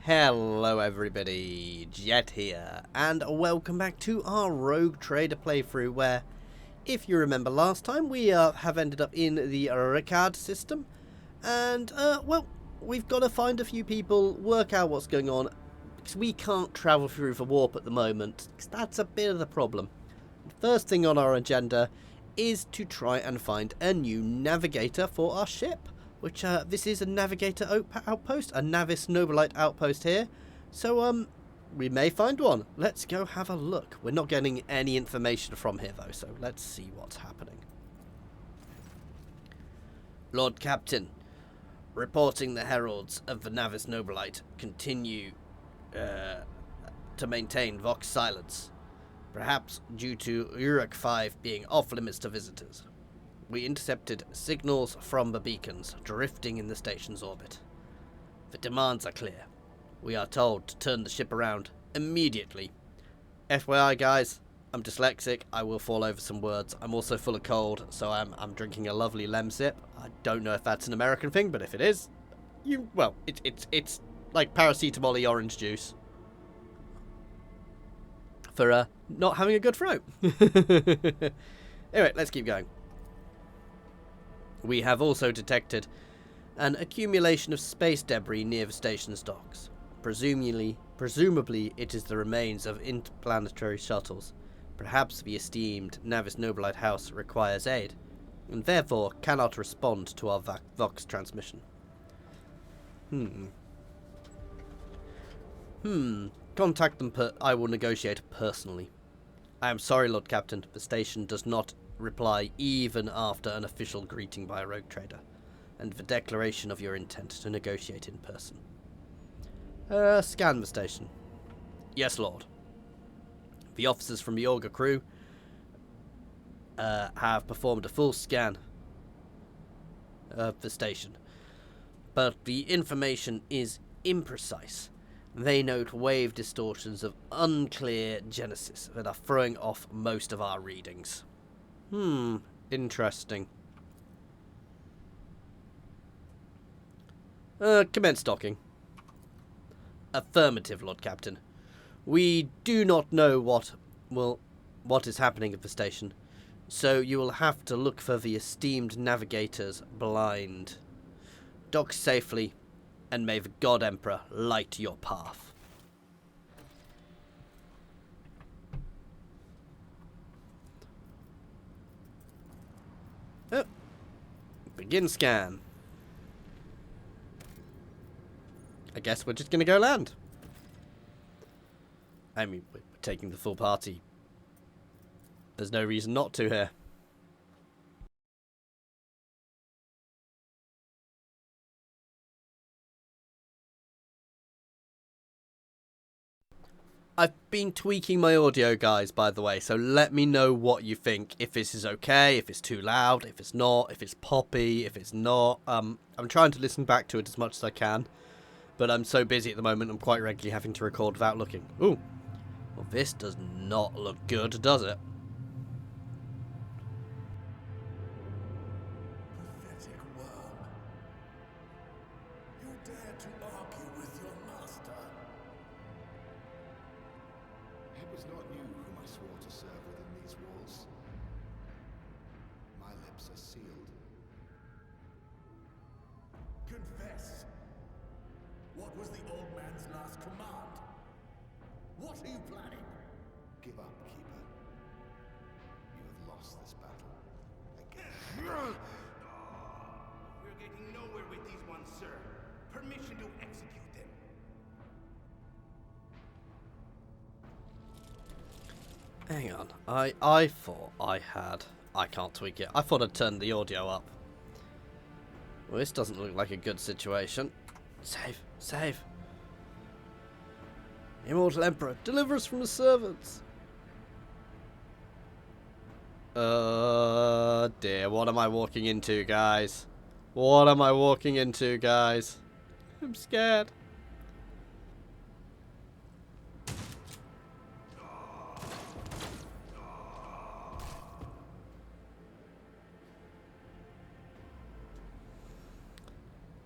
Hello everybody, Jet here, and welcome back to our Rogue Trader playthrough where, if you remember last time, we have ended up in the Ricard system, and, well, we've got to find a few people, work out what's going on, because we can't travel through the warp at the moment, because that's a bit of the problem. First thing on our agenda is to try and find a new navigator for our ship. Which, this is a navigator outpost, a NAVIS Nobilite outpost here. So, we may find one. Let's go have a look. We're not getting any information from here, though, so let's see what's happening. Lord Captain, reporting the heralds of the NAVIS Nobilite continue to maintain Vox silence, perhaps due to Uruk 5 being off-limits to visitors. We intercepted signals from the beacons drifting in the station's orbit. The demands are clear. We are told to turn the ship around immediately. FYI guys, I'm dyslexic, I will fall over some words. I'm also full of cold, so I'm drinking a lovely Lemsip. I don't know if that's an American thing, but if it is, it's like paracetamol-y orange juice. For not having a good throat. Anyway, let's keep going. We have also detected an accumulation of space debris near the station's docks. Presumably it is the remains of interplanetary shuttles. Perhaps the esteemed NAVIS Nobilite house requires aid, and therefore cannot respond to our Vox transmission. Contact them I will negotiate personally. I am sorry, Lord Captain, the station does not reply even after an official greeting by a rogue trader, and the declaration of your intent to negotiate in person. Scan the station. Yes, Lord. The officers from the Augur crew have performed a full scan of the station, but the information is imprecise. They note wave distortions of unclear genesis that are throwing off most of our readings. Interesting. Commence docking. Affirmative, Lord Captain. We do not know what is happening at the station, so you will have to look for the esteemed navigators blind. Dock safely, and may the God Emperor light your path. Begin scan. I guess we're just going to go land. I mean, we're taking the full party. There's no reason not to here. I've been tweaking my audio, guys, by the way, so let me know what you think. If this is okay, if it's too loud, if it's not, if it's poppy, if it's not. I'm trying to listen back to it as much as I can, but I'm so busy at the moment, I'm quite regularly having to record without looking. Ooh, well, this does not look good, does it? Pathetic worm. You dare to argue with your master? It was not you whom I swore to serve within these walls. My lips are sealed. Confess! What was the old man's last command? What are you planning? Give up, Keeper. You have lost this battle. Again. We're getting nowhere with these ones, sir. Permission to execute them. Hang on, I thought I had... I can't tweak it. I thought I'd turned the audio up. Well, this doesn't look like a good situation. Save, save. Immortal Emperor, deliver us from the servants. Dear, what am I walking into, guys? What am I walking into, guys? I'm scared.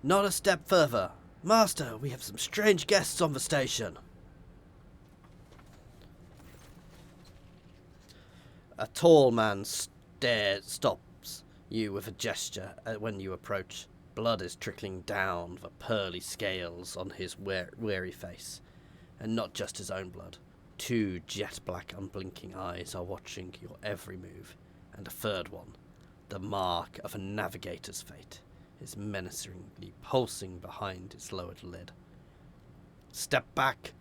Not a step further. Master, we have some strange guests on the station. A tall man stops you with a gesture when you approach. Blood is trickling down the pearly scales on his weary face. And not just his own blood. 2 jet-black unblinking eyes are watching your every move. And a third one, the mark of a navigator's fate, is menacingly pulsing behind its lowered lid. Step back,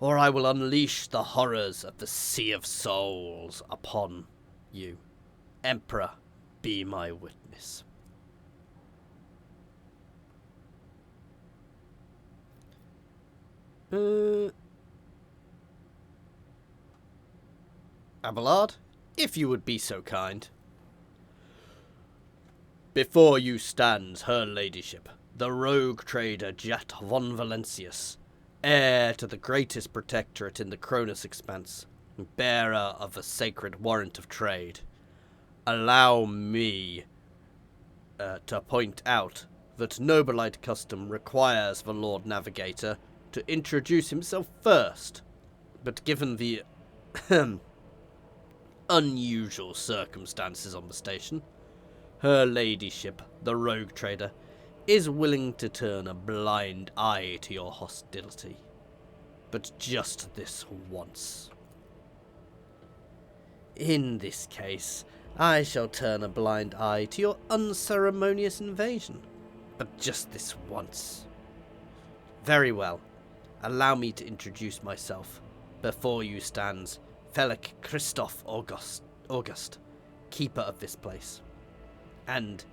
or I will unleash the horrors of the Sea of Souls upon you. Emperor, be my witness. Abelard, if you would be so kind. Before you stands her ladyship, the rogue trader Jat von Valentius, heir to the greatest protectorate in the Koronus Expanse, bearer of the sacred warrant of trade. Allow me to point out that Nobilite custom requires the Lord Navigator to introduce himself first, but given the unusual circumstances on the station, her ladyship, the rogue trader, is willing to turn a blind eye to your hostility. But just this once. In this case, I shall turn a blind eye to your unceremonious invasion. But just this once. Very well. Allow me to introduce myself. Before you stands Felix Christoph August, keeper of this place. And,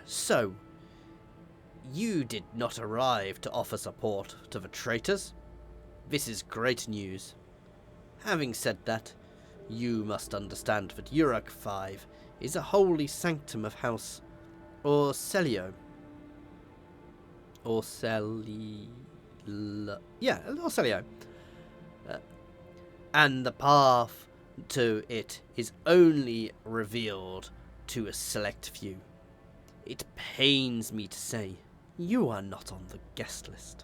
so, you did not arrive to offer support to the traitors? This is great news. Having said that, you must understand that Uruk 5 is a holy sanctum of House Orcelio. Orcelio. And the path to it is only revealed to a select few. It pains me to say, you are not on the guest list.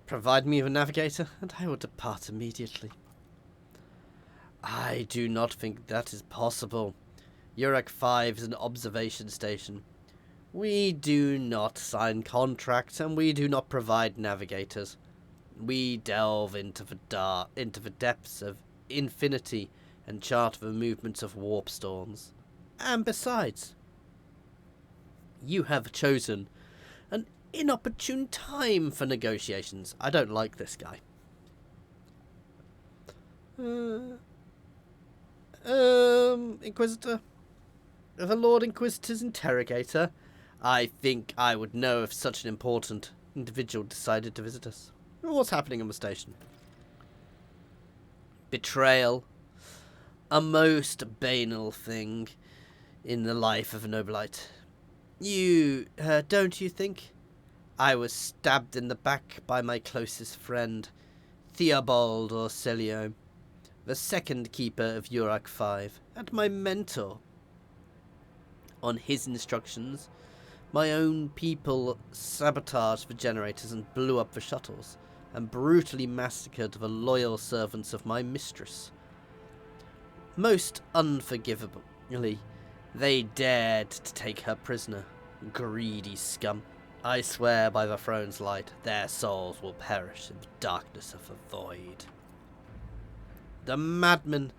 Provide me with a navigator, and I will depart immediately. I do not think that is possible. Uruk 5 is an observation station. We do not sign contracts, and we do not provide navigators. We delve into the depths of infinity and chart the movements of warp storms. And besides, you have chosen an inopportune time for negotiations. I don't like this guy. Inquisitor? The Lord Inquisitor's interrogator? I think I would know if such an important individual decided to visit us. What's happening on the station? Betrayal. A most banal thing in the life of a Nobilite. You, don't you think? I was stabbed in the back by my closest friend, Theobald Orcelio, the second keeper of Uruk 5, and my mentor. On his instructions, my own people sabotaged the generators and blew up the shuttles, and brutally massacred the loyal servants of my mistress. Most unforgivably, they dared to take her prisoner. Greedy scum. I swear by the throne's light, their souls will perish in the darkness of the void. The madmen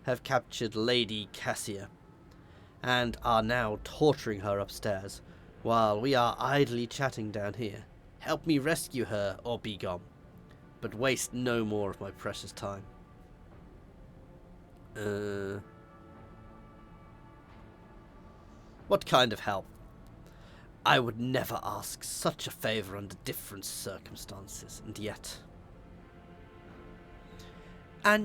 have captured Lady Cassia, and are now torturing her upstairs, while we are idly chatting down here. Help me rescue her, or be gone. But waste no more of my precious time. What kind of help? I would never ask such a favour under different circumstances, and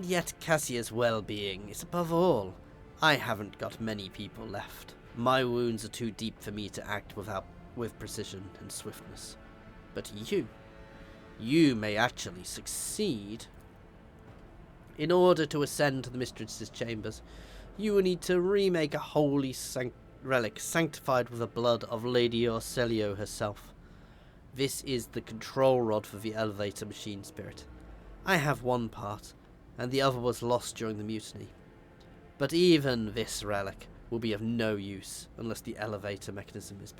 yet Cassia's well-being is above all. I haven't got many people left. My wounds are too deep for me to act with precision and swiftness. But you may actually succeed. In order to ascend to the mistress's chambers, you will need to remake a holy relic sanctified with the blood of Lady Orselio herself. This is the control rod for the elevator machine spirit. I have one part, and the other was lost during the mutiny. But even this relic will be of no use unless the elevator mechanism is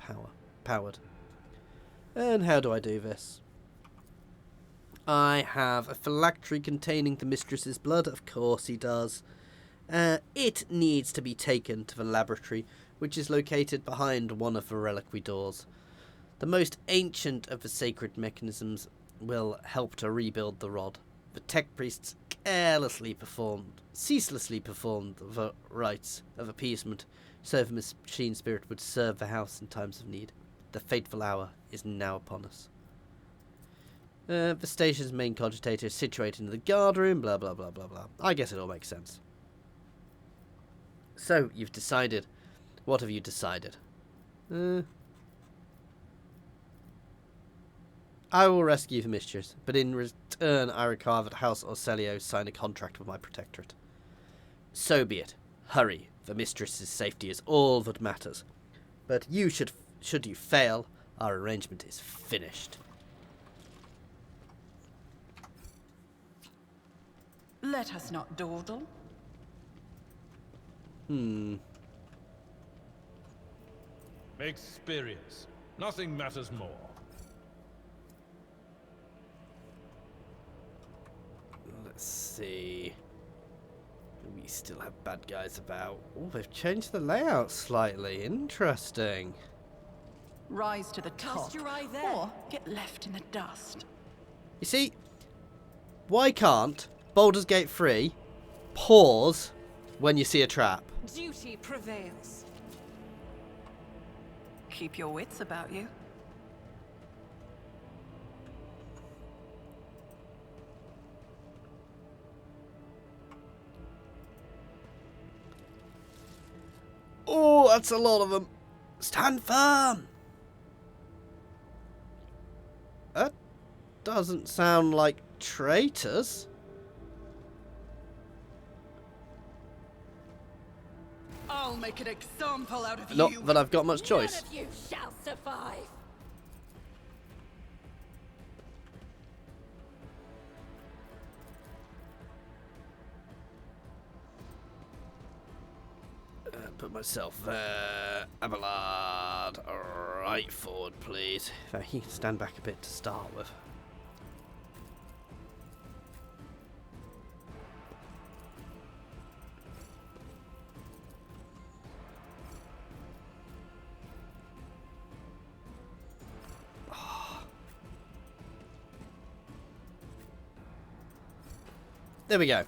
powered. And how do I do this? I have a phylactery containing the mistress's blood. Of course he does. It needs to be taken to the laboratory, which is located behind one of the reliquary doors. The most ancient of the sacred mechanisms will help to rebuild the rod. The tech priests ceaselessly performed the rites of appeasement, so the machine spirit would serve the house in times of need. The fateful hour is now upon us. The station's main cogitator is situated in the guard room, blah blah blah blah blah. I guess it all makes sense. So, you've decided. What have you decided? I will rescue the mistress, but in return I require that House Orselio sign a contract with my protectorate. So be it. Hurry. The mistress's safety is all that matters. But should you fail, our arrangement is finished. Let us not dawdle. Experience. Nothing matters more. Let's see. We still have bad guys about. Oh, they've changed the layout slightly. Interesting. Rise to the top, Cast your eye there. or get left in the dust. You see, why can't Baldur's Gate 3 pause when you see a trap? Duty prevails. Keep your wits about you. Oh, that's a lot of them. Stand firm. That doesn't sound like traitors. I'll make an example out of you. Not that I've got much choice. None of you shall survive. Put myself there. Abelard. Right forward, please. If he can stand back a bit to start with. There we go.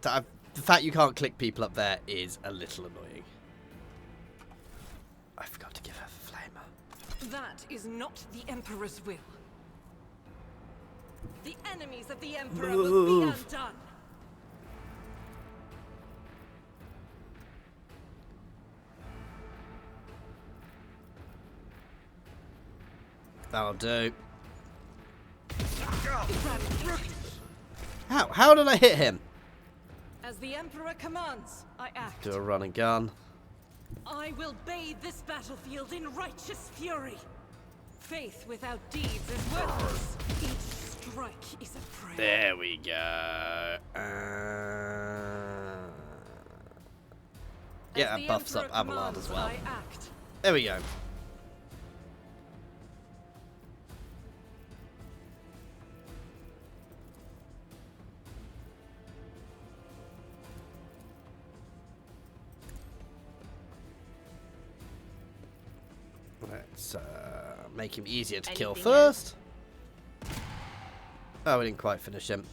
The fact you can't click people up there is a little annoying. I forgot to give her the flamer. That is not the Emperor's will. The enemies of the Emperor will be undone. That'll do. How did I hit him? As the Emperor commands, I act. Do a run and gun. I will bathe this battlefield in righteous fury. Faith without deeds is worthless. Each strike is a prayer. There we go. Yeah, that buffs up Abelard as well. I act. There we go. Let's make him easier to kill first. Oh, we didn't quite finish him.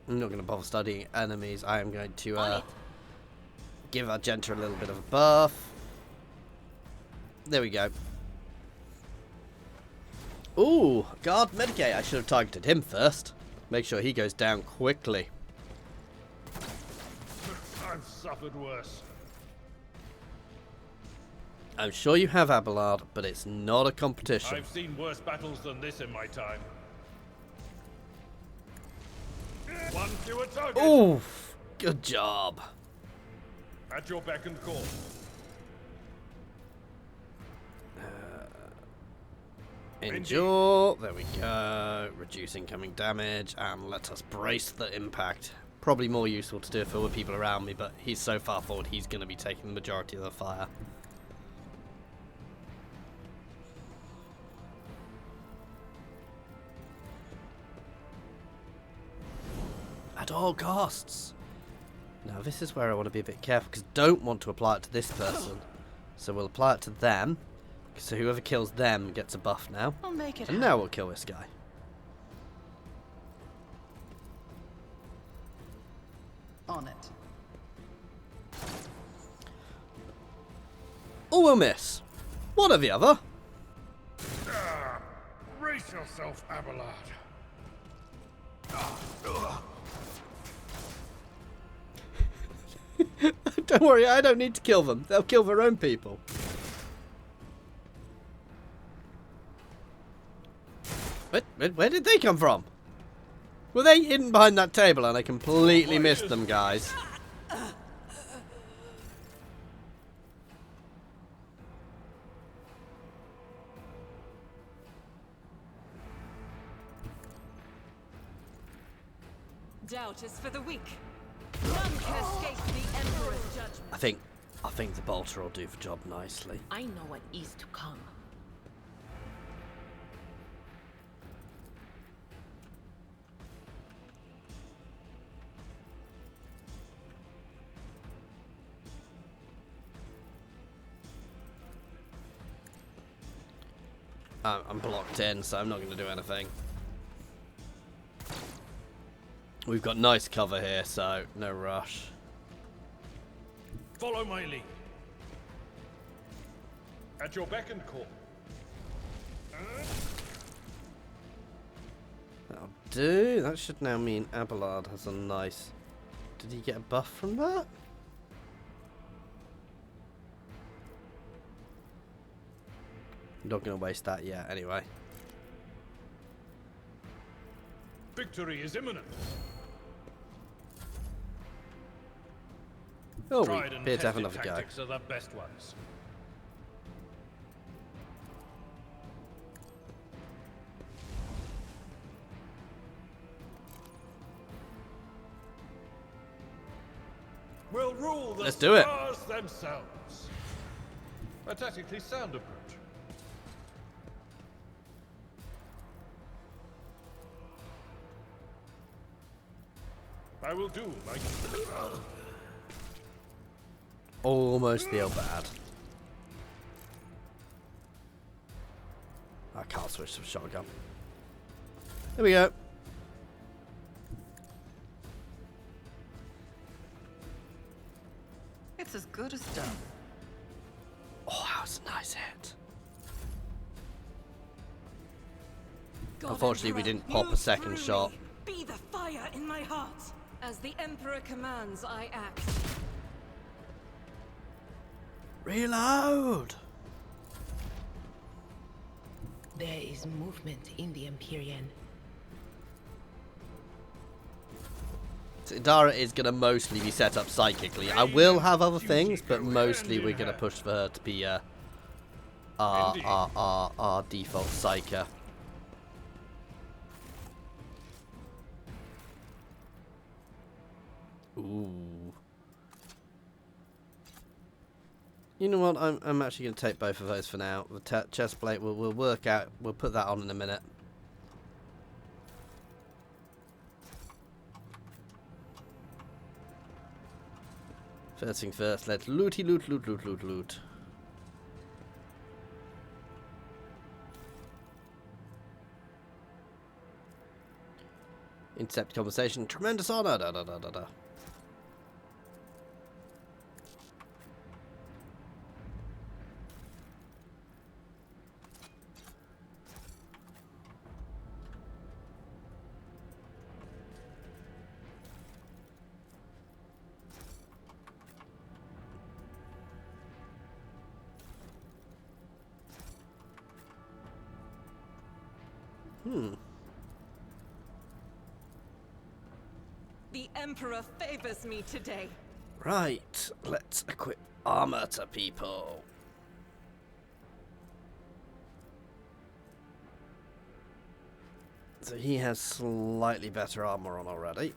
I'm not going to bother studying enemies. I am going to give Argenta a little bit of a buff. There we go. Ooh, guard Medicate. I should have targeted him first. Make sure he goes down quickly. I've suffered worse. I'm sure you have, Abelard, but it's not a competition. I've seen worse battles than this in my time. One fewer target. Oof! Good job. At your beck and call. Endure. There we go. Reduce incoming damage, and let us brace the impact. Probably more useful to do if there were people around me, but he's so far forward, he's going to be taking the majority of the fire. At all costs. Now this is where I want to be a bit careful, because I don't want to apply it to this person. So we'll apply it to them. So whoever kills them gets a buff now. I'll make it And now we'll kill this guy. on it. Or we'll miss. One or the other. Brace yourself, Abelard. Don't worry, I don't need to kill them. They'll kill their own people. Where did they come from? Were they hidden behind that table and I completely missed them, guys? Doubt is for the weak. None can escape the Emperor's judgment. I think the bolter will do the job nicely. I know what is to come. I'm blocked in, so I'm not going to do anything. We've got nice cover here, so no rush. Follow my lead. At your beck and call. That'll do. That should now mean Abelard has a nice... Did he get a buff from that? I'm not going to waste that yet, anyway. Victory is imminent. Oh, we Tried and appear to have tested another go. tactics are the best ones. We'll rule the Let's do it. stars themselves. A tactically sound approach. I will do my... Almost feel bad. I can't switch to a shotgun. There we go. It's as good as done. Oh, that was a nice hit. God Unfortunately, we Emperor, didn't pop a move second through shot. me. Be the fire in my heart. As the Emperor commands, I act. Reload! There is movement in the Imperium. So Idara is going to mostly be set up psychically. I will have other things, but mostly we're going to push for her to be our default psyker. Ooh. You know what? I'm actually going to take both of those for now. The chest plate we'll work out. We'll put that on in a minute. First thing first, let's loot. Intercept conversation. Tremendous honor. Emperor favors me today. Right, let's equip armor to people. So he has slightly better armor on already.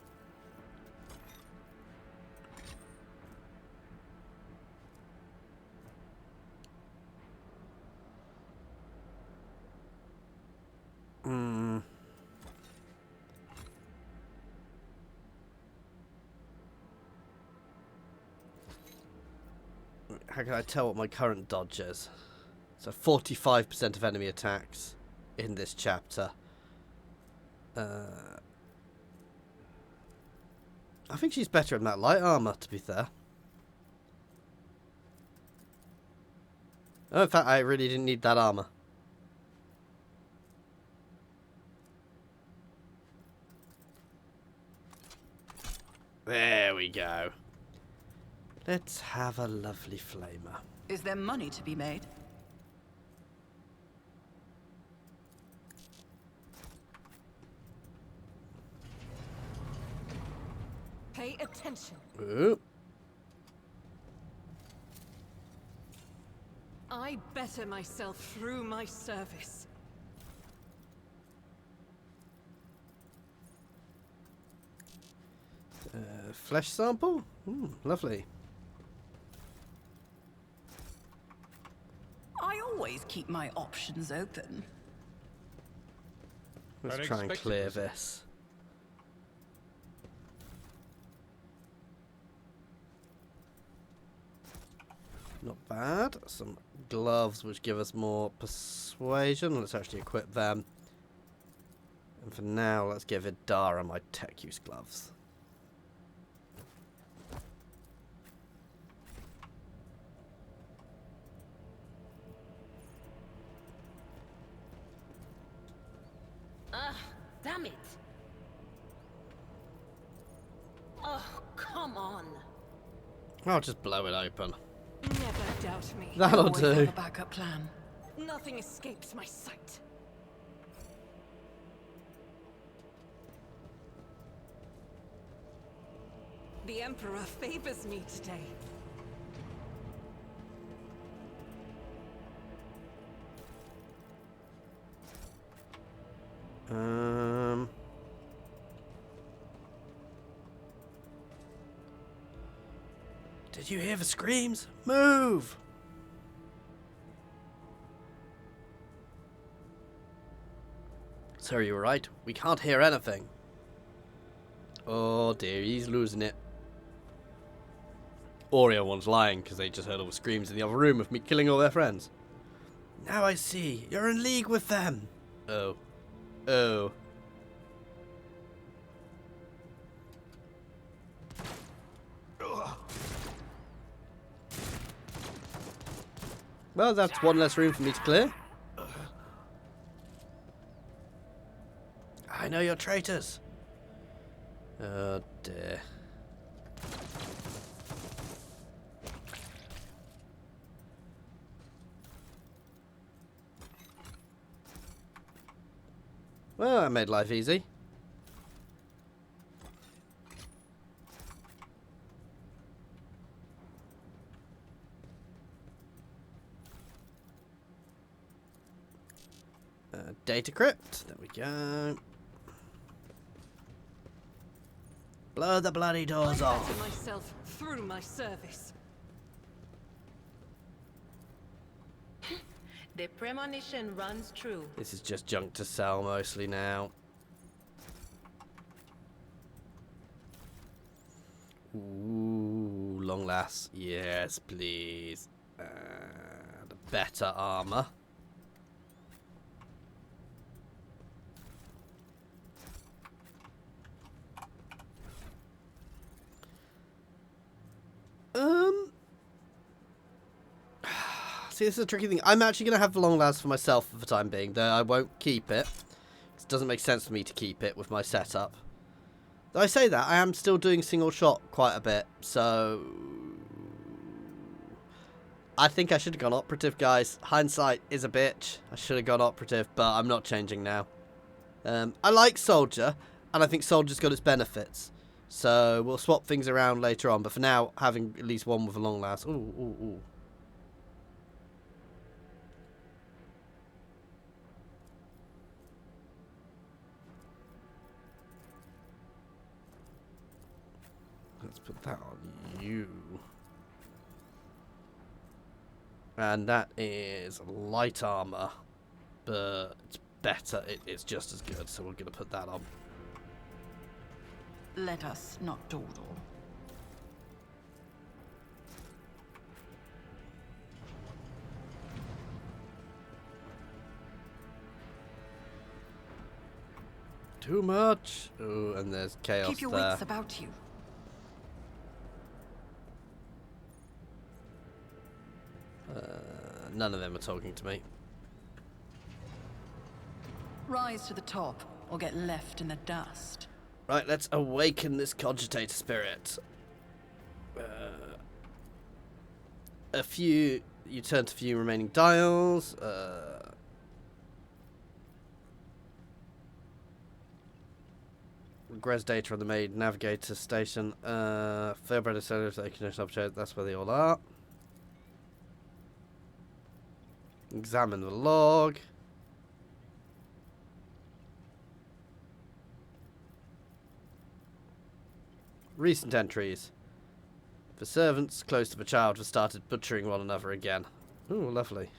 How can I tell what my current dodge is? So 45% of enemy attacks in this chapter. I think she's better in that light armor, to be fair. Oh, in fact, I really didn't need that armor. There we go. Let's have a lovely flamer. Is there money to be made? Pay attention. Ooh. I better myself through my service. Flesh sample? Lovely. I always keep my options open. Let's try and clear this. Not bad. Some gloves which give us more persuasion. Let's actually equip them. And for now, let's give Idara my tech use gloves. Damn it! Oh, come on! I'll just blow it open. Never doubt me. That'll Always do. have a backup plan. Nothing escapes my sight. The Emperor favors me today. Did you hear the screams? Move! Sir, you were right. We can't hear anything. Oh dear, he's losing it. Or everyone's lying because they just heard all the screams in the other room of me killing all their friends. Now I see. You're in league with them. Oh. Oh. Well, that's one less room for me to clear. I know you're traitors. Oh dear. Well, that made life easy. Data crypt. There we go. Blow the bloody doors I off. better myself through my service. The premonition runs true. This is just junk to sell mostly now. Ooh, long last. Yes, please. The better armor. See, this is a tricky thing. I'm actually going to have the long last for myself for the time being, though I won't keep it. It doesn't make sense for me to keep it with my setup. Though I say that, I am still doing single shot quite a bit, so I think I should have gone operative, guys. Hindsight is a bitch. I should have gone operative, but I'm not changing now. I like soldier, and I think soldier's got its benefits. So we'll swap things around later on. But for now, having at least one with a long last. Ooh, ooh, ooh. Let's put that on you. And that is light armor. But it's better. It's just as good. So we're going to put that on. Let us not dawdle. Too much. Oh, and there's chaos Keep your there. wits about you. None of them are talking to me. Rise to the top, or get left in the dust. Right, let's awaken this cogitator spirit. You turn to few remaining dials. Regress data on the main navigator station. Thoroughbred sellers, Iconoclast object, that's where they all are. Examine the log. Recent entries. The servants close to the child have started butchering one another again. Ooh, lovely.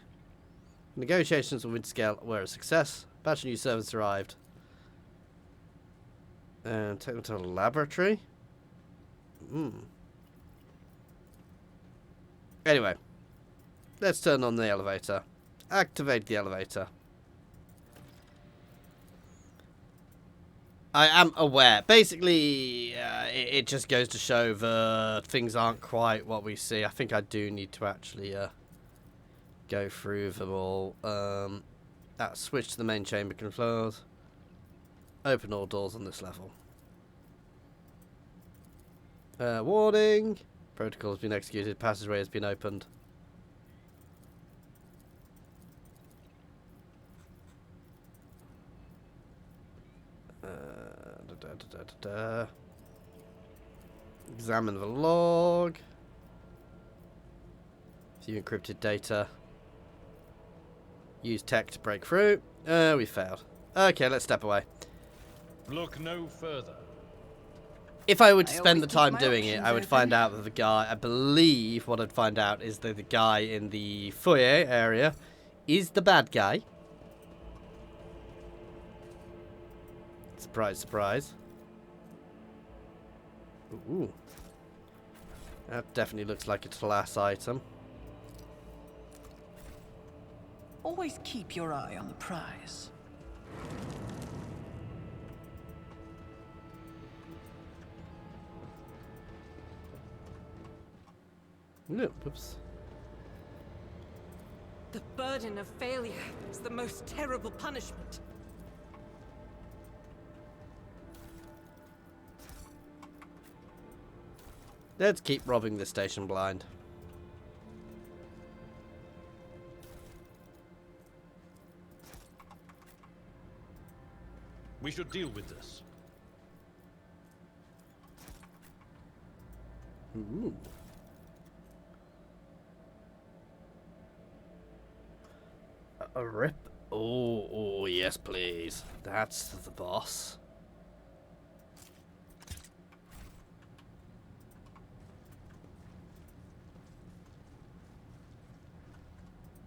Negotiations with Windscale were a success. Batch of new servants arrived. And take them to a laboratory. Anyway, let's turn on the elevator. Activate the elevator. I am aware. Basically, it just goes to show that things aren't quite what we see. I think I do need to actually go through them all. Switch to the main chamber controls. Open all doors on this level. Warning. Protocol has been executed. Passageway has been opened. Examine the log. View encrypted data. Use tech to break through. We failed. Okay, let's step away. Look no further. If I would I spend always the keep time my doing it, options I would find open. out that the guy, I believe what I'd find out is that the guy in the foyer area is the bad guy. Surprise, surprise. Ooh. That definitely looks like a class item. Always keep your eye on the prize. No, whoops. The burden of failure is the most terrible punishment. Let's keep robbing the station blind. We should deal with this. Ooh. A rip. Oh, yes, please. That's the boss.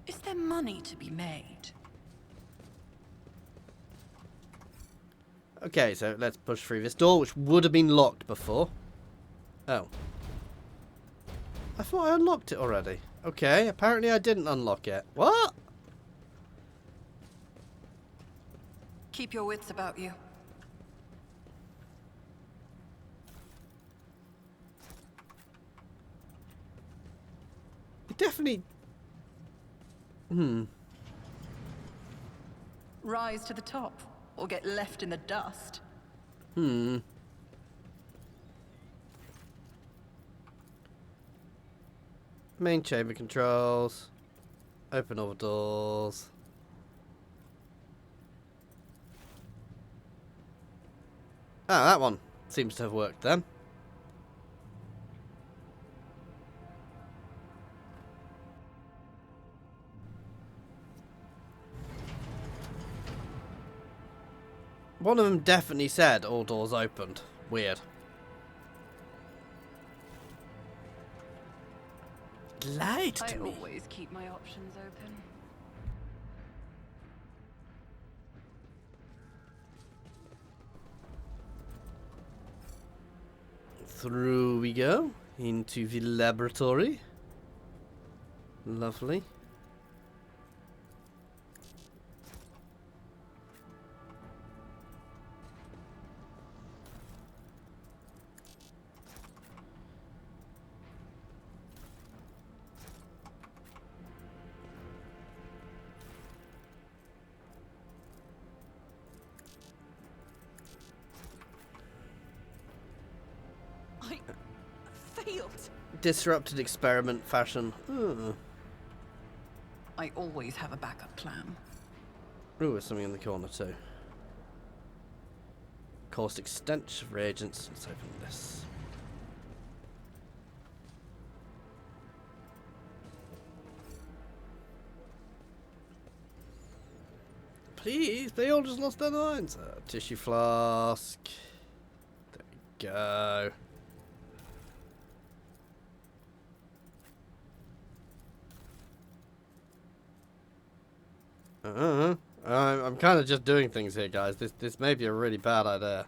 Is there money to be made? Okay, so let's push through this door, which would have been locked before. Oh. I thought I unlocked it already. Okay, apparently I didn't unlock it. What? Keep your wits about you. It definitely... Rise to the top, or get left in the dust. Main chamber controls. Open all the doors. Ah, that one seems to have worked then. One of them definitely said all doors opened. Weird. Lied to I me. always keep my options open. Through we go. Into the laboratory. Lovely. I failed. Disrupted experiment fashion. I always have a backup plan. Ooh, there's something in the corner too. Caustic stench of reagents. Let's open this. Please, they all just lost their minds. Tissue flask. There we go. I'm kind of just doing things here, guys. This may be a really bad idea.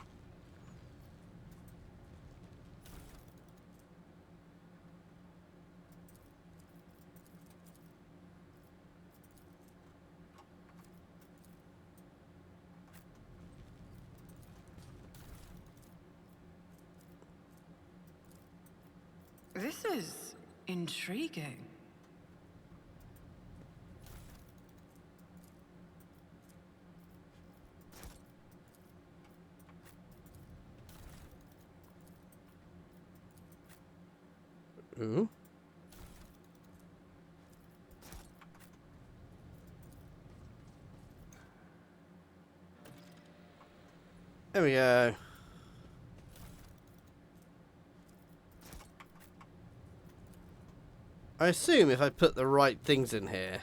This is intriguing. Ooh. There we go. I assume if I put the right things in here.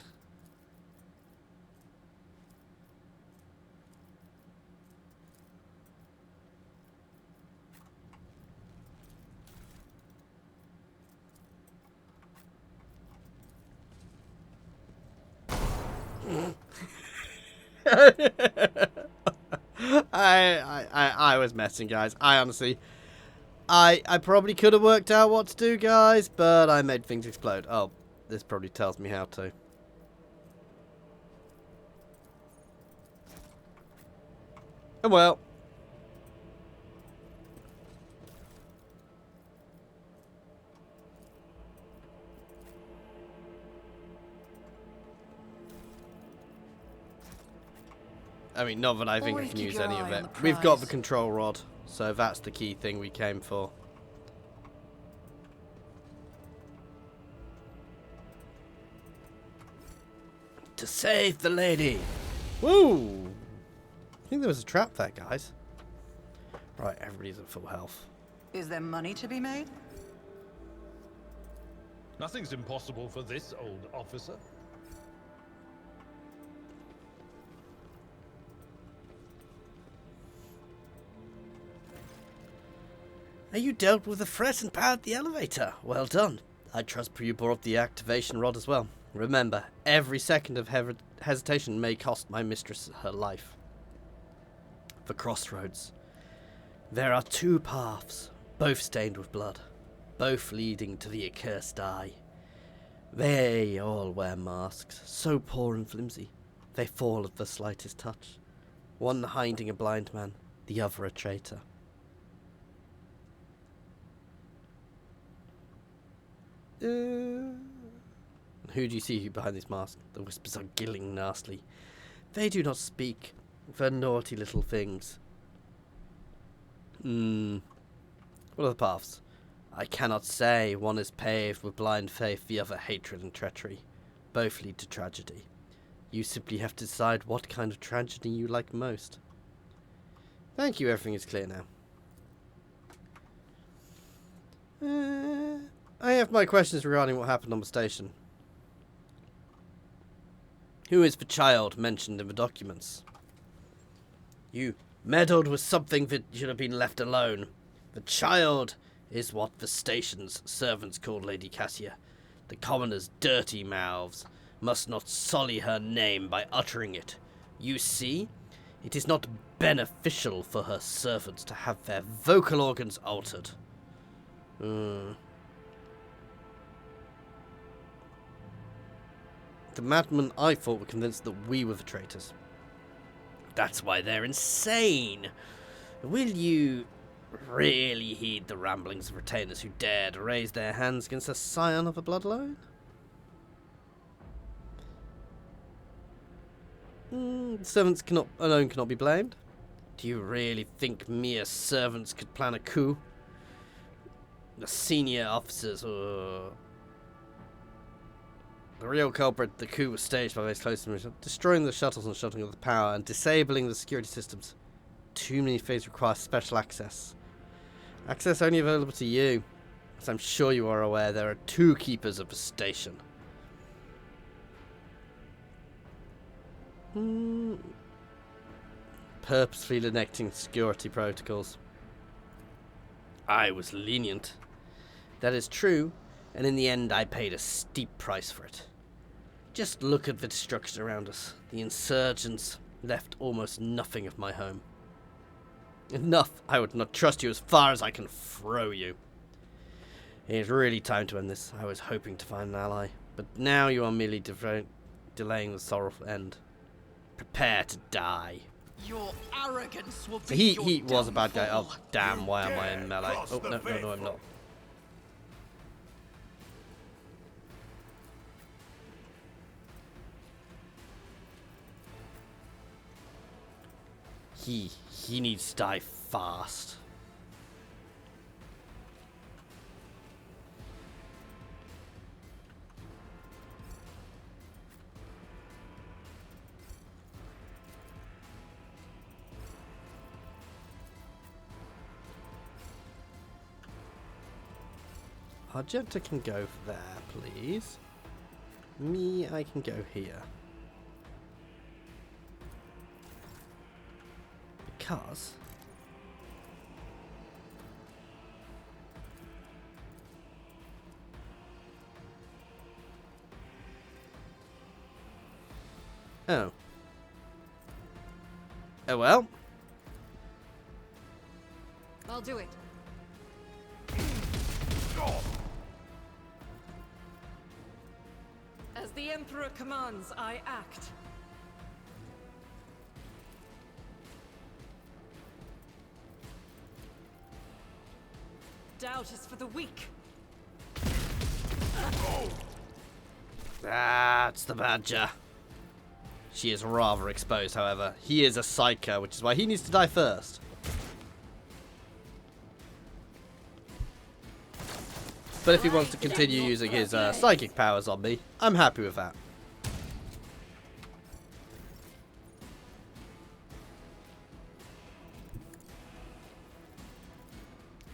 I was messing, guys. I honestly, I probably could have worked out what to do, guys, but I made things explode. Oh, this probably tells me how to. Oh well. I mean, not that I think I Always can keep use your any eye of on it. the We've got the prize. control rod, so that's the key thing we came for. To save the lady! Woo! I think there was a trap there, guys. Right, everybody's at full health. Is there money to be made? Nothing's impossible for this old officer. You dealt with the threat and powered the elevator. Well done. I trust you brought up the activation rod as well. Remember, every second of hesitation may cost my mistress her life. The crossroads. There are two paths, both stained with blood, both leading to the accursed eye. They all wear masks, so poor and flimsy, they fall at the slightest touch. One hiding a blind man, the other a traitor. Who do you see behind this mask? The whispers are gilling nastily. They do not speak, the naughty little things. What are the paths? I cannot say. One is paved with blind faith, the other hatred and treachery. Both lead to tragedy. You simply have to decide what kind of tragedy you like most. Thank you, everything is clear now. I have my questions regarding what happened on the station. Who is the child mentioned in the documents? You Meddled with something that should have been left alone. The child is what the station's servants called Lady Cassia. The commoners' dirty mouths must not sully her name by uttering it. You see, it is not beneficial for her servants to have their vocal organs altered. The madmen I fought were convinced that we were the traitors. That's why they're insane. Will you really heed the ramblings of retainers who dared raise their hands against a scion of a bloodline? Servants alone cannot be blamed. Do you really think mere servants could plan a coup? The senior officers or... The real culprit, the coup was staged by those close to me, destroying the shuttles and shutting off the power and disabling the security systems. Too many things require special access. Access only available to you. As I'm sure you are aware, there are 2 keepers of the station. Purposefully neglecting security protocols. I was lenient. That is true, and in the end I paid a steep price for it. Just look at the destruction around us. The insurgents left almost nothing of my home. Enough, I would not trust you as far as I can throw you. It is really time to end this. I was hoping to find an ally, but now you are merely delaying the sorrowful end. Prepare to die. Your arrogance will be So your he was a bad guy. Oh, downfall. damn, why am I in melee? Oh, no, I'm not. He needs to die fast. Argenta can go there, please. Me, I can go here. Because... Oh. Oh well. I'll do it. As the Emperor commands, I act. Doubt is for the weak. That's the badger. She is rather exposed, however. He is a psycho, which is why he needs to die first. But if he wants to continue using his psychic powers on me, I'm happy with that.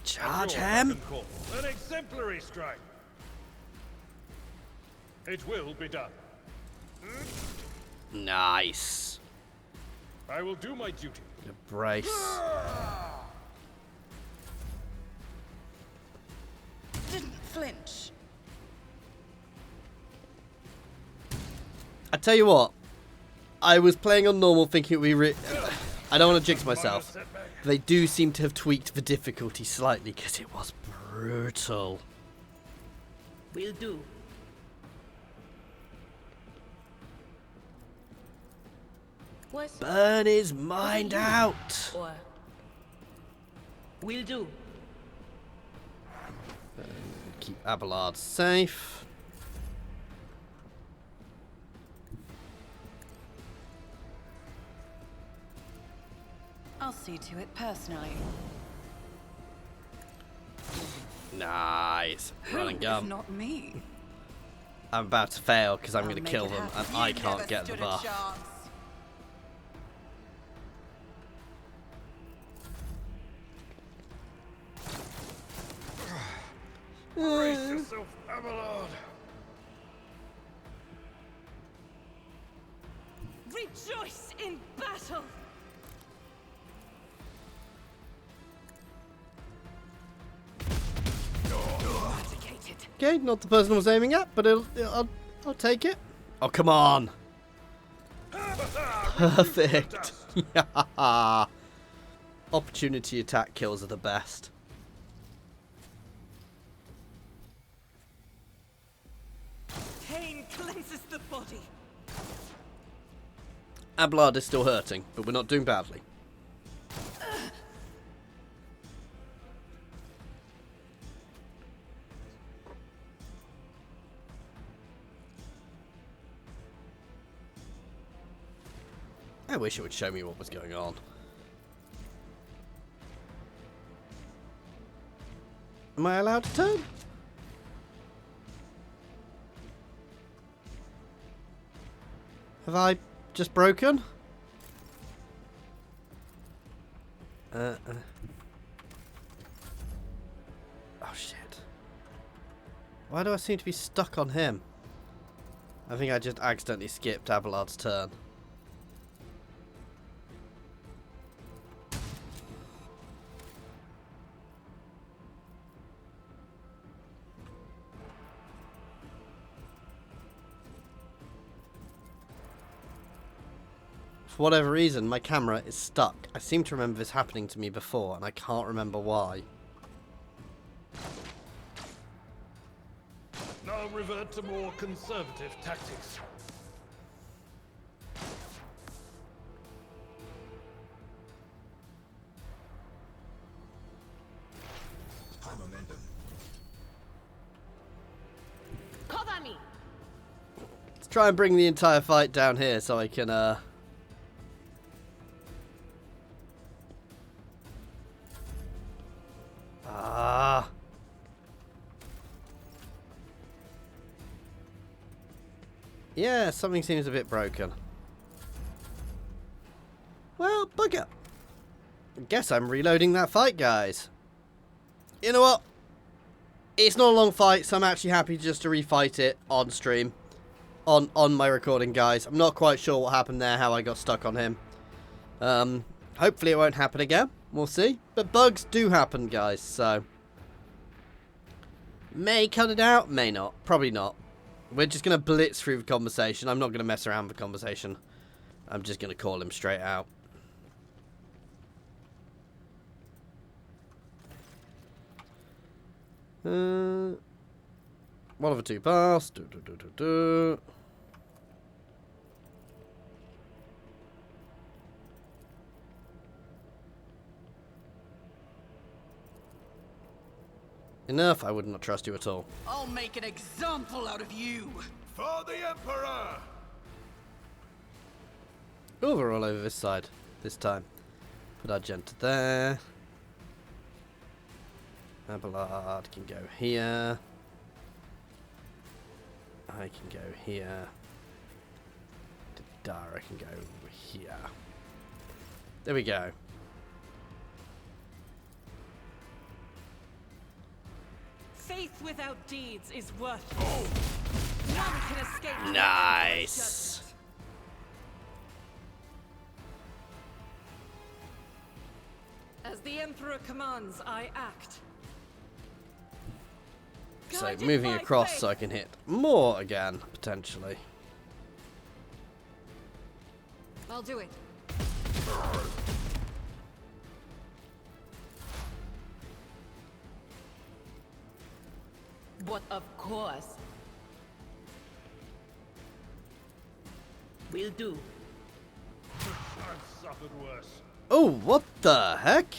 Charge him! An exemplary strike. It will be done. Nice. I will do my duty. Brace. Didn't flinch. I tell you what, I was playing on normal thinking it would be I don't want to jinx myself. They do seem to have tweaked the difficulty slightly because it was brutal. Will do. Burn his mind out. Or will do. Keep Abelard safe. I'll see to it personally. Nice. Run and Who, if gun. not me. I'm about to fail because I'm I'll going to make kill it them happen. and I You can't never get the stood a buff. chance. Brace yourself, Abelard. Rejoice in battle! Okay, not the person I was aiming at, but I'll take it. Oh, come on. Perfect. Yeah. Opportunity attack kills are the best. Pain cleanses the body. Abelard is still hurting, but we're not doing badly. I wish it would show me what was going on. Am I allowed to turn? Have I just broken? Oh shit. Why do I seem to be stuck on him? I think I just accidentally skipped Abelard's turn. For whatever reason, my camera is stuck. I seem to remember this happening to me before, and I can't remember why. Now revert to more conservative tactics. High momentum. Cover me! Let's try and bring the entire fight down here so I can, Yeah, something seems a bit broken. Well, bugger. I guess I'm reloading that fight, guys. You know what? It's not a long fight, so I'm actually happy just to refight it on stream. On my recording, guys. I'm not quite sure what happened there, how I got stuck on him. Hopefully it won't happen again. We'll see. But bugs do happen, guys, so... May cut it out, may not. Probably not. We're just going to blitz through the conversation. I'm not going to mess around with the conversation. I'm just going to call him straight out. One of the two pass. Enough, I would not trust you at all. I'll make an example out of you. For the Emperor! Oh, we're all over this side this time. Put our Genta there. Abelard can go here. I can go here. Dara can go here. There we go. Faith without deeds is worthless. None can escape. Nice. As the Emperor commands, I act. So Guided moving by across faith. so I can hit more again, potentially. I'll do it. But of course. Will do. I've suffered worse. Oh, what the heck?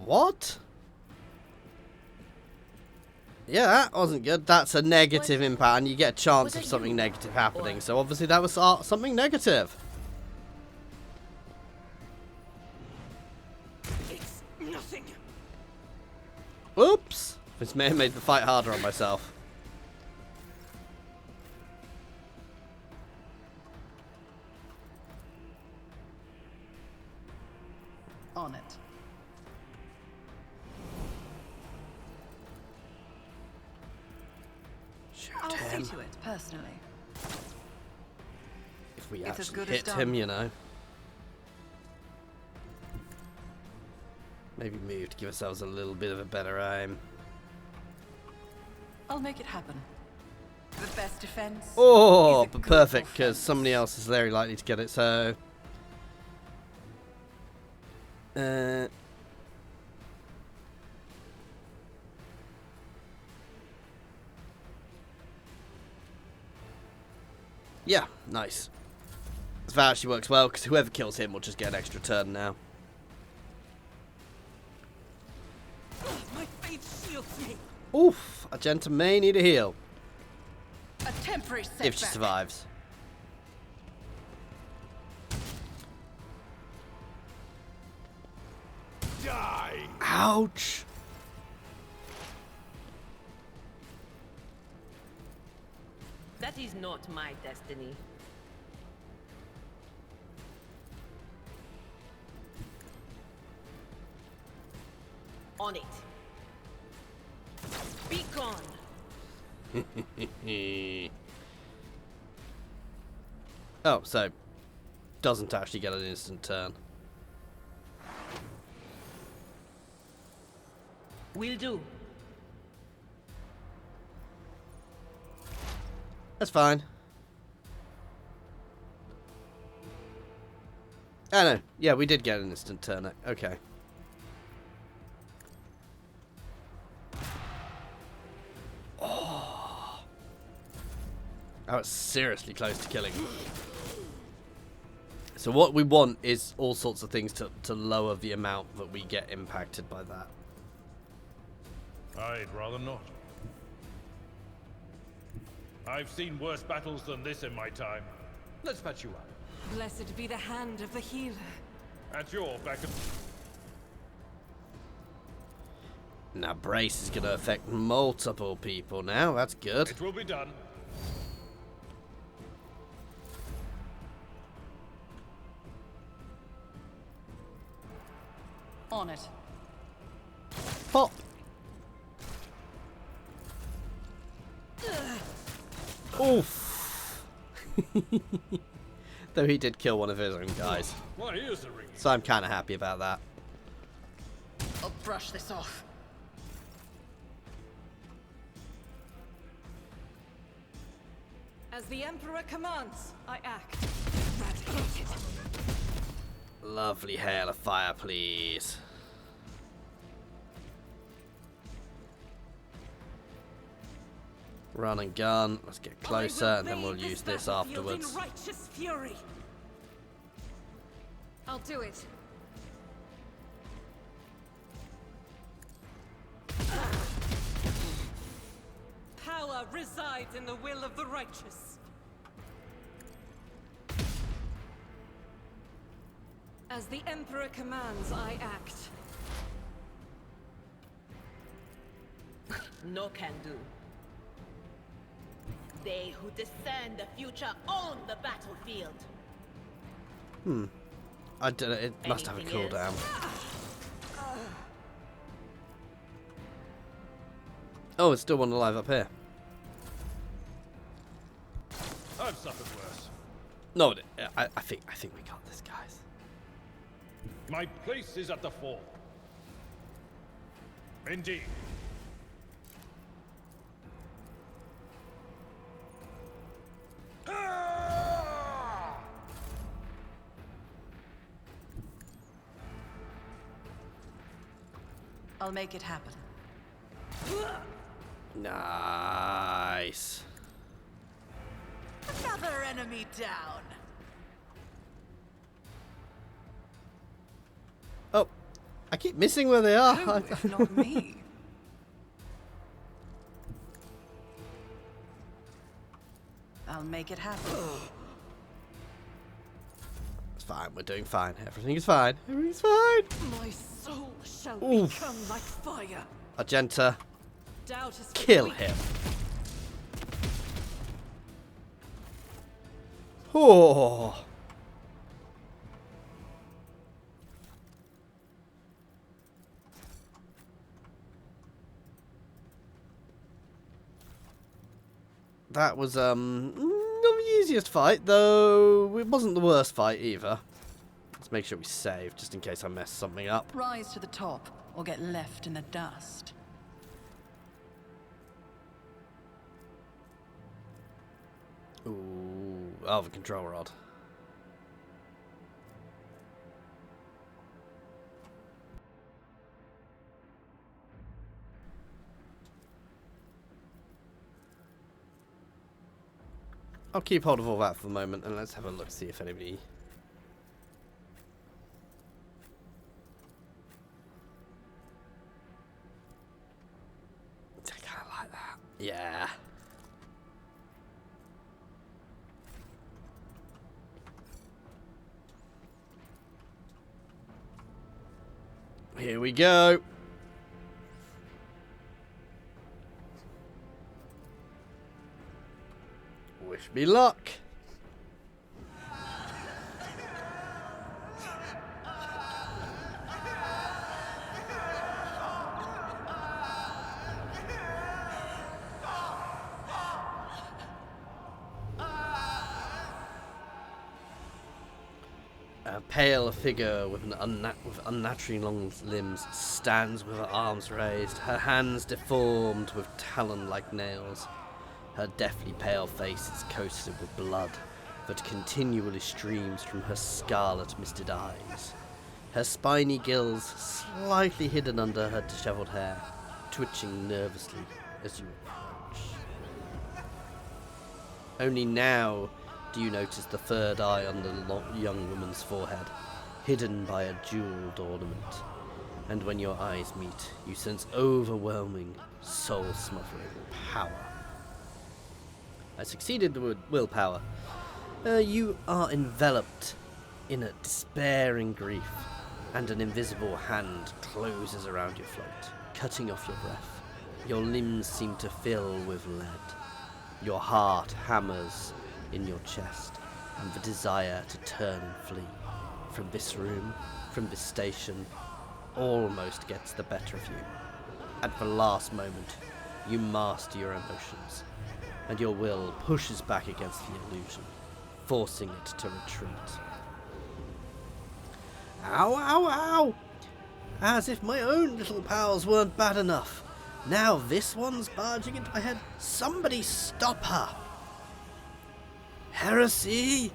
What? Yeah, that wasn't good. That's a negative impact, and you get a chance of something negative happening. So obviously that was something negative. It's nothing. Oops. This may have made the fight harder on myself. On it. I'll see him. to it, personally. If we It's as actually good as hit done. him, you know. Maybe move to give ourselves a little bit of a better aim. I'll make it happen. The best defense. Oh, is a but good perfect, because offense. somebody else is very likely to get it, so... Yeah, nice. That actually works well, because whoever kills him will just get an extra turn now. My faith shields me. Oof, Argenta may need a heal, A temporary setback. if she survives. Die! Ouch! That is not my destiny. On it. Be gone. Oh, so doesn't actually get an instant turn. Will do. That's fine. Oh no, yeah, we did get an instant turn. Okay. Oh, I was seriously close to killing him. So what we want is all sorts of things to lower the amount that we get impacted by that. I'd rather not. I've seen worse battles than this in my time. Let's patch you up. Blessed be the hand of the healer. At your back and... Now brace is going to affect multiple people now. That's good. It will be done. On it. Pop. Oof. Though he did kill one of his own guys. My ears are ringing. So I'm kind of happy about that. I'll brush this off. As the Emperor commands, I act. Eradicated. Lovely hail of fire, please. Run and gun. Let's get closer, and then we'll use this afterwards. In righteous fury. I'll do it. Power resides in the will of the righteous. As the Emperor commands, I act. No can do. They who discern the future own the battlefield. I don't know, it must have a Anything cooldown. else? Oh, it's still one alive up here. I've suffered worse. No, I think we got this, guys. My place is at the fore. Indeed. I'll make it happen. Nice. Another enemy down. Oh, I keep missing where they are. Who, if not me? I'll make it happen. It's fine. We're doing fine. Everything is fine. Everything's fine. My soul shall Oof. become like fire. Argenta, Doubt is for kill weak. him. Oh. That was not the easiest fight, though it wasn't the worst fight either. Let's make sure we save, just in case I mess something up. Rise to the top, or get left in the dust. Ooh, oh, the control rod. I'll keep hold of all that for the moment, and let's have a look, see if anybody... I kind of like that. Yeah. Here we go. Wish me luck. A pale figure with unnaturally long limbs stands with her arms raised, her hands deformed with talon-like nails. Her deathly pale face is coated with blood that continually streams from her scarlet misted eyes. Her spiny gills slightly hidden under her dishevelled hair, twitching nervously as you approach. Only now do you notice the third eye on the young woman's forehead, hidden by a jewelled ornament. And when your eyes meet, you sense overwhelming, soul-smothering power. I succeeded with willpower. You are enveloped in a despairing grief, and an invisible hand closes around your throat, cutting off your breath. Your limbs seem to fill with lead. Your heart hammers in your chest, and the desire to turn and flee from this room, from this station, almost gets the better of you. At the last moment, you master your emotions, and your will pushes back against the illusion, forcing it to retreat. Ow, ow, ow! As if my own little pals weren't bad enough. Now this one's barging into my head. Somebody stop her! Heresy!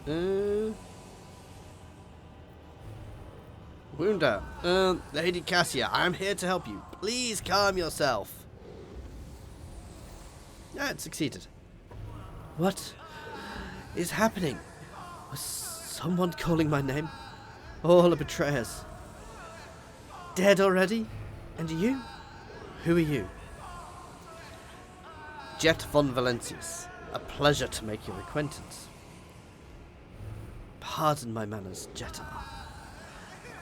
Wound down. Lady Cassia, I'm here to help you. Please calm yourself. Ah, it succeeded. What is happening? Was someone calling my name? All are betrayers. Dead already? And you? Who are you? Jet von Valentius. A pleasure to make your acquaintance. Pardon my manners, Jetar.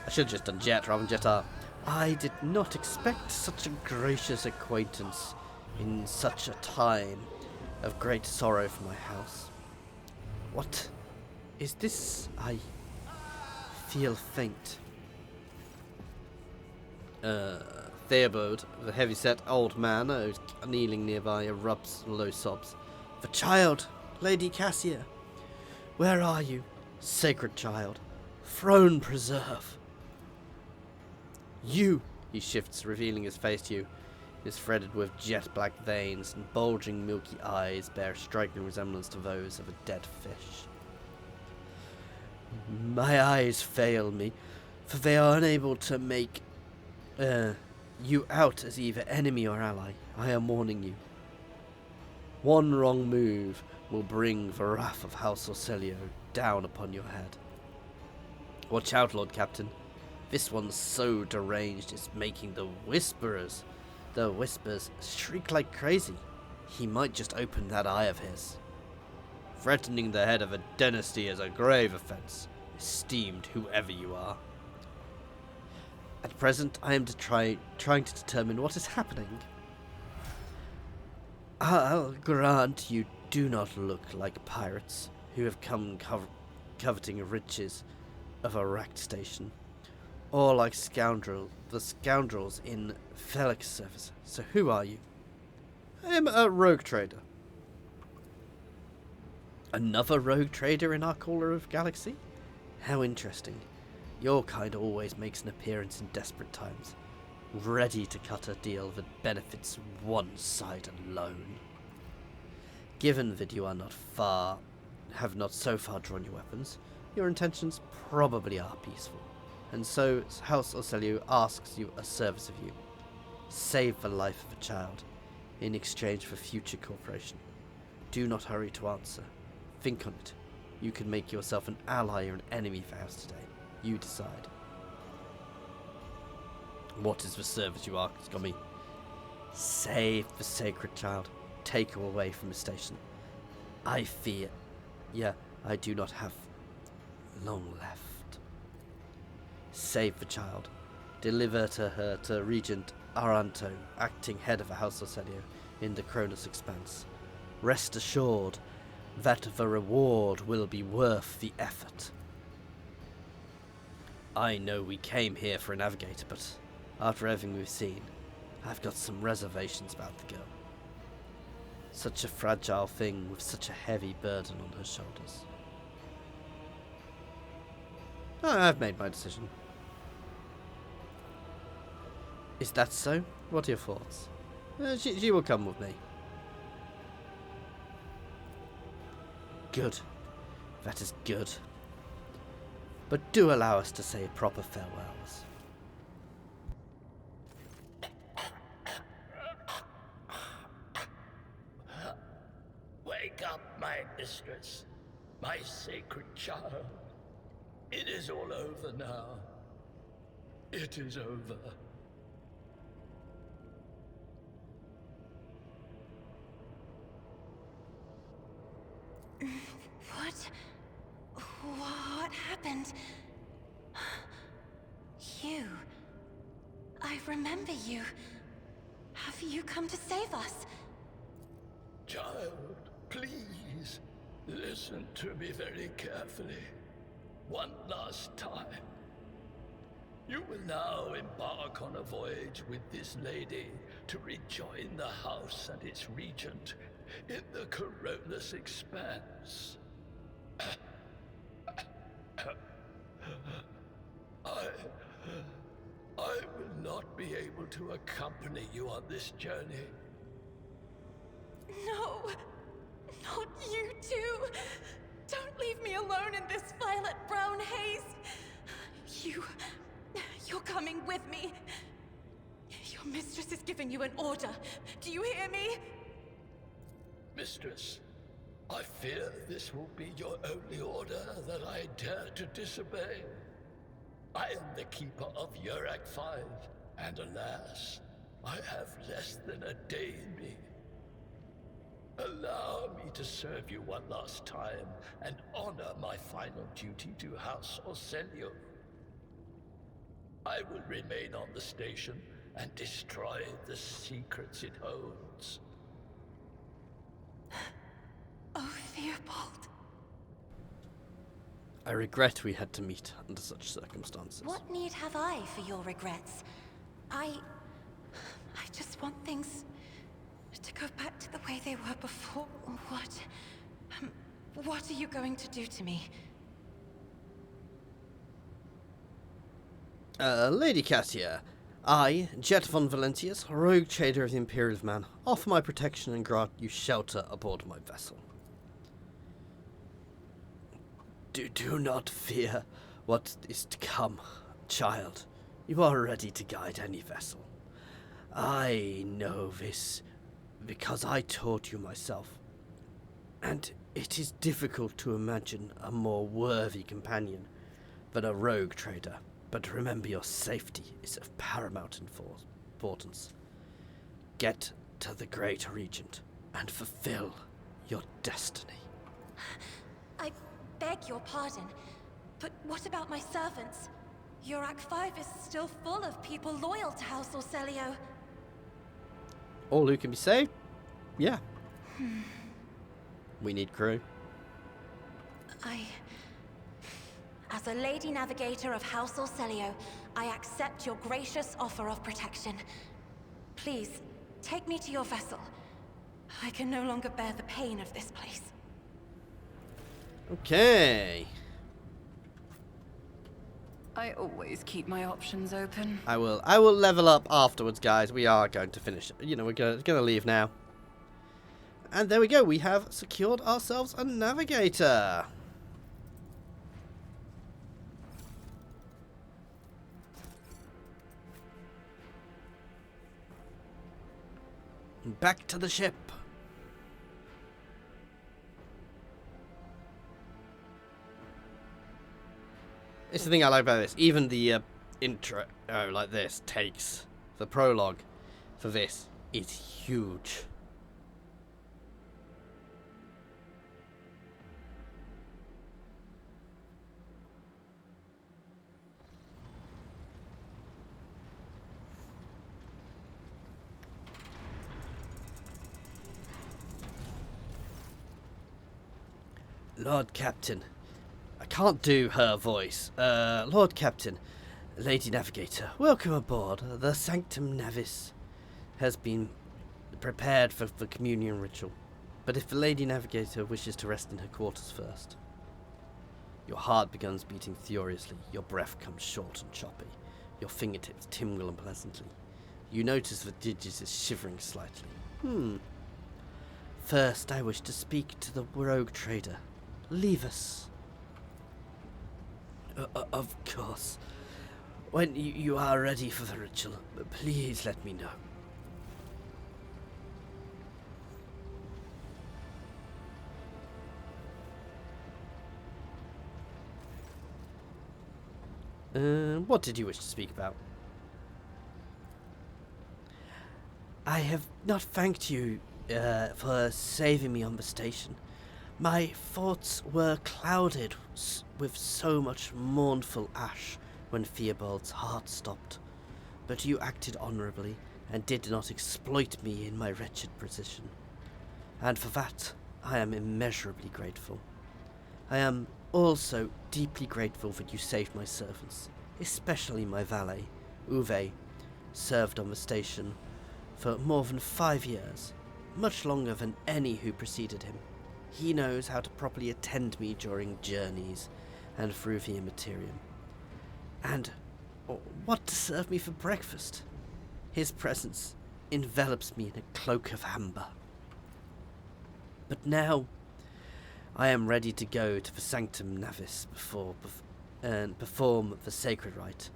I should have just done Jet rather than Jetar. I did not expect such a gracious acquaintance in such a time of great sorrow for my house. What is this? I feel faint. Theobald, the heavy-set old man who's kneeling nearby, erupts in low sobs. The child, Lady Cassia. Where are you, sacred child? Throne preserve. You, he shifts, revealing his face to you. It is threaded with jet-black veins, and bulging milky eyes bear a striking resemblance to those of a dead fish. My eyes fail me, for they are unable to make you out as either enemy or ally. I am warning you. One wrong move will bring the wrath of House Orselio down upon your head. Watch out, Lord Captain. This one's so deranged it's making the whispers shriek like crazy. He might just open that eye of his. Threatening the head of a dynasty is a grave offense, esteemed whoever you are. At present, I am trying to determine what is happening. I'll grant you do not look like pirates who have come coveting riches of a wrecked station, or like the scoundrels in Felix service. So who are you? I am a rogue trader, Another rogue trader in our corner of galaxy? How interesting. Your kind always makes an appearance in desperate times, ready to cut a deal that benefits one side alone. Given that you have not so far drawn your weapons, your intentions probably are peaceful, and so House Orselio asks you a service of you. Save the life of a child, in exchange for future cooperation. Do not hurry to answer. Think on it. You can make yourself an ally or an enemy for House today. You decide. What is the service you ask of me? Save the sacred child. Take her away from the station. I fear. Yeah, I do not have long left. Save the child. Deliver her to Regent Aranto, acting head of the House Orselio in the Koronus Expanse. Rest assured that the reward will be worth the effort. I know we came here for a navigator, but after everything we've seen, I've got some reservations about the girl. Such a fragile thing with such a heavy burden on her shoulders. I've made my decision. Is that so? What are your thoughts? She will come with me. Good. That is good. But do allow us to say proper farewells. Wake up, my mistress, my sacred child. It is all over now. It is over. What happened? You. I remember you. Have you come to save us? Child, please, listen to me very carefully. One last time. You will now embark on a voyage with this lady to rejoin the house and its regent in the Koronus Expanse. I will not be able to accompany you on this journey. No, not you too. Don't leave me alone in this violet-brown haze. You're coming with me. Your mistress is giving you an order. Do you hear me? Mistress, I fear this will be your only order that I dare to disobey. I am the keeper of Owlcat 5, and alas, I have less than a day in me. Allow me to serve you one last time and honor my final duty to House Orselio. I will remain on the station and destroy the secrets it holds. Oh, Theobald. I regret we had to meet under such circumstances. What need have I for your regrets? I just want things to go back to the way they were before. What are you going to do to me? Lady Cassia, I, Jet von Valentius, rogue trader of the Imperium man, offer my protection and grant you shelter aboard my vessel. Do not fear what is to come, child. You are ready to guide any vessel. I know this because I taught you myself, and it is difficult to imagine a more worthy companion than a rogue trader. But remember, your safety is of paramount importance. Get to the Great Regent and fulfill your destiny. I beg your pardon, but what about my servants? Owlcat 5 is still full of people loyal to House Orselio. All who can be saved? Yeah. We need crew. As a Lady Navigator of House Orselio, I accept your gracious offer of protection. Please, take me to your vessel. I can no longer bear the pain of this place. Okay. I always keep my options open. I will level up afterwards, guys. We are going to finish. You know, we're gonna leave now. And there we go. We have secured ourselves a navigator. Back to the ship. It's the thing I like about this. Even the intro, like this, takes the prologue for this is huge. Lord Captain. I can't do her voice. Lord Captain, Lady Navigator, welcome aboard. The Sanctum Navis has been prepared for the communion ritual. But if the Lady Navigator wishes to rest in her quarters first. Your heart begins beating furiously. Your breath comes short and choppy. Your fingertips tingle unpleasantly. You notice the prodigious is shivering slightly. First, I wish to speak to the rogue trader. Leave us. Of course. When you are ready for the ritual, please let me know. What did you wish to speak about? I have not thanked you for saving me on the station. My thoughts were clouded with so much mournful ash when Theobald's heart stopped. But you acted honourably and did not exploit me in my wretched position. And for that, I am immeasurably grateful. I am also deeply grateful that you saved my servants, especially my valet, Uwe, served on the station for more than 5 years, much longer than any who preceded him. He knows how to properly attend me during journeys and through the Imperium. And what to serve me for breakfast? His presence envelops me in a cloak of amber. But now I am ready to go to the Sanctum Navis and perform the sacred rite.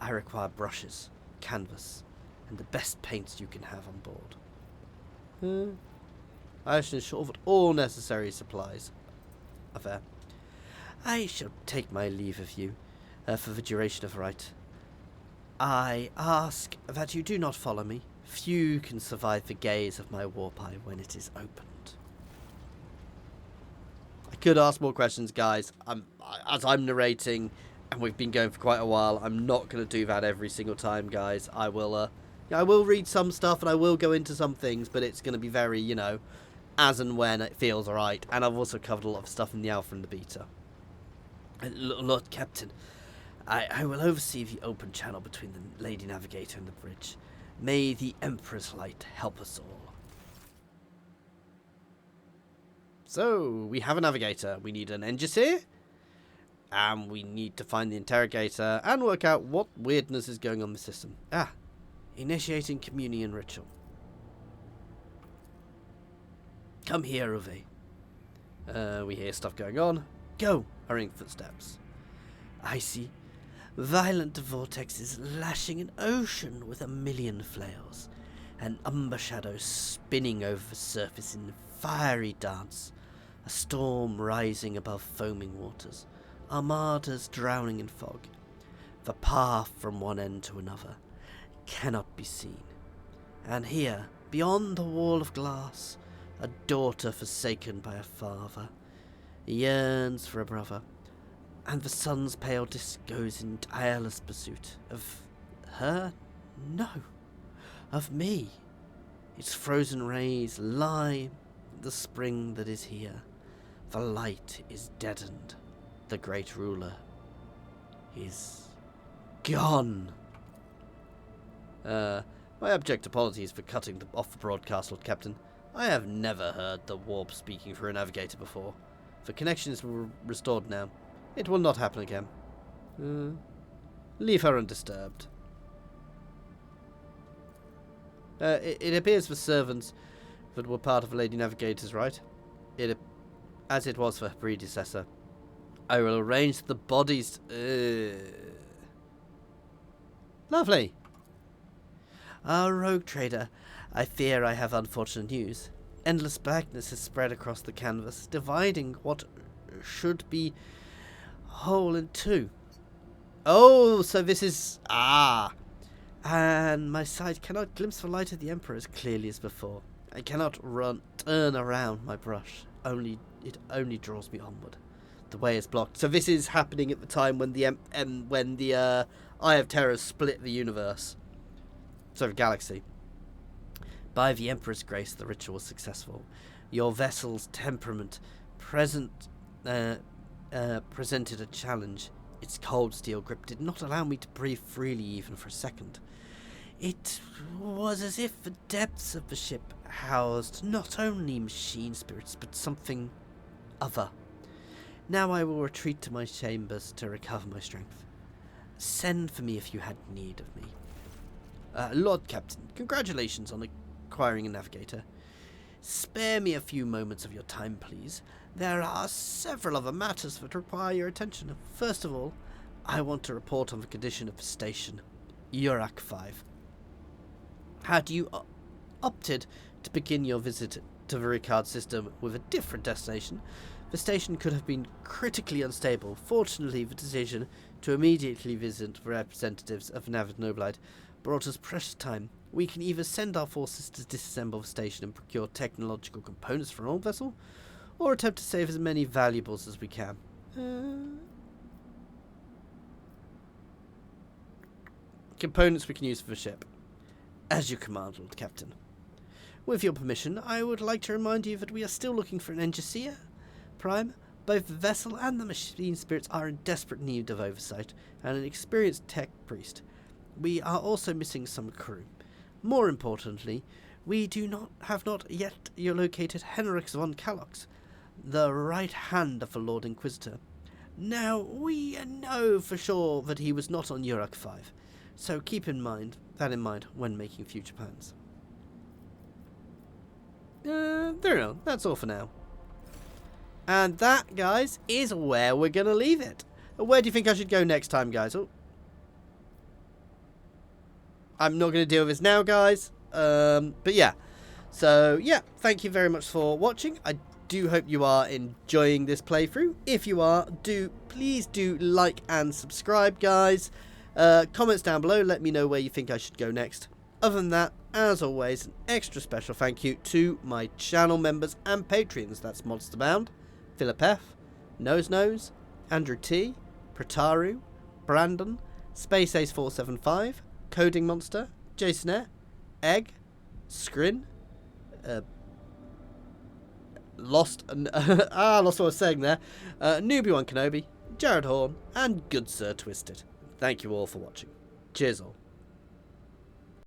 I require brushes, canvas, and the best paints you can have on board. I shall ensure that all necessary supplies are there. I shall take my leave of you for the duration of the rite. I ask that you do not follow me. Few can survive the gaze of my warp eye when it is opened. I could ask more questions, guys. As I'm narrating, and we've been going for quite a while, I'm not going to do that every single time, guys. I will read some stuff and I will go into some things, but it's going to be very, as and when it feels right. And I've also covered a lot of stuff in the alpha and the beta. Lord Captain, I will oversee the open channel between the Lady Navigator and the bridge. May the Emperor's light help us all. So, we have a navigator. We need an engineer. And we need to find the interrogator and work out what weirdness is going on in the system. Initiating communion ritual. Come here, Uwe. We hear stuff going on. Go, hurrying footsteps. I see. Violent vortexes lashing an ocean with a million flails. An umber shadow spinning over the surface in fiery dance. A storm rising above foaming waters. Armadas drowning in fog. The path from one end to another cannot be seen. And here, beyond the wall of glass, a daughter forsaken by a father yearns for a brother, and the sun's pale disk goes in tireless pursuit of her? No, of me. Its frozen rays lie the spring that is here. The light is deadened. The great ruler is gone. My abject apologies for cutting off the broadcast, Lord Captain. I have never heard the warp speaking for a navigator before. The connection is restored now. It will not happen again. Leave her undisturbed. It appears the servants that were part of the Lady Navigator's right. As it was for her predecessor. I will arrange the bodies. Lovely. Rogue trader, I fear I have unfortunate news. Endless blackness has spread across the canvas, dividing what should be whole in two. Oh, so this is... And my sight cannot glimpse the light of the Emperor as clearly as before. I cannot turn around my brush. It only draws me onward. The way is blocked. So this is happening at the time when the Eye of Terror split the universe. So the galaxy. By the Emperor's grace, the ritual was successful. Your vessel's temperament presented a challenge. Its cold steel grip did not allow me to breathe freely even for a second. It was as if the depths of the ship housed not only machine spirits, but something other. Now I will retreat to my chambers to recover my strength. Send for me if you had need of me. Lord Captain, congratulations on acquiring a navigator. Spare me a few moments of your time, please. There are several other matters that require your attention. First of all, I want to report on the condition of the station, Urak 5. Had you opted to begin your visit to the Ricard system with a different destination, the station could have been critically unstable. Fortunately, the decision to immediately visit the representatives of NAVIS NOBILITE brought us precious time. We can either send our forces to disassemble the station and procure technological components for an old vessel, or attempt to save as many valuables as we can. Components we can use for the ship. As you command, Lord Captain. With your permission, I would like to remind you that we are still looking for an engineer. Prime, both the vessel and the machine spirits are in desperate need of oversight, and an experienced tech priest. We are also missing some crew. More importantly, we have not yet located Henrik von Kalox, the right hand of the Lord Inquisitor. Now, we know for sure that he was not on Urak 5, so keep that in mind when making future plans. There we go. That's all for now. And that, guys, is where we're going to leave it. Where do you think I should go next time, guys? Oh. I'm not going to deal with this now, guys. But yeah. So, yeah. Thank you very much for watching. I do hope you are enjoying this playthrough. If you are, please do like and subscribe, guys. Comments down below. Let me know where you think I should go next. Other than that, as always, an extra special thank you to my channel members and Patreons. That's Monsterbound, Philip F, Nose, Andrew T, Prataru, Brandon, Space Ace 475, Coding Monster, Jason Egg, Scrin, lost what I was saying there, Newbie1 Kenobi, Jared Horn, and Good Sir Twisted. Thank you all for watching. Cheers all.